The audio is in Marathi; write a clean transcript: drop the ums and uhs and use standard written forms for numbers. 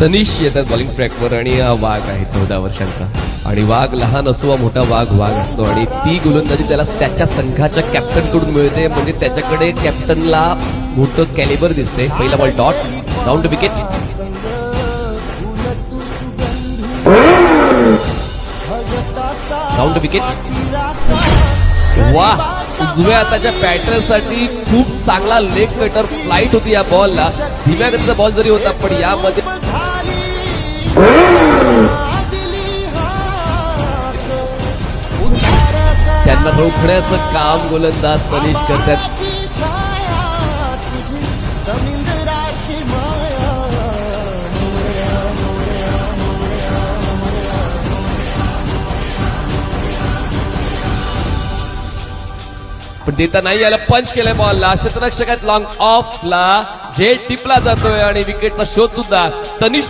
तनिष येतात बॉलिंग ट्रॅकवर आणि हा वाघ आहे 14 वर्षांचा. आणि वाघ लहान असो वा मोठा वाघ असतो आणि ती गोलंदाजी त्याला त्याच्या संघाच्या कॅप्टन कडून मिळते. म्हणजे त्याच्याकडे कॅप्टनला मोठं कॅलिबर दिसते. पहिला ball dot, down to wicket. Down to wicket. वा, उजव्या हाताच्या बॅटरसाठी खूप चांगला लेग कटर फ्लाईट होती या बॉलला. धीम्या गतीचा बॉल जरी होता पण यामध्ये त्यांना रोखण्याचं काम गोलंदाज तनिष करतात. पण देता नाही आलं. पंच केलंय बॉलला. क्षेत्ररक्षकात लॉंग ऑफला झेड टिपला जातोय आणि विकेटचा शोध सुद्धा तनिष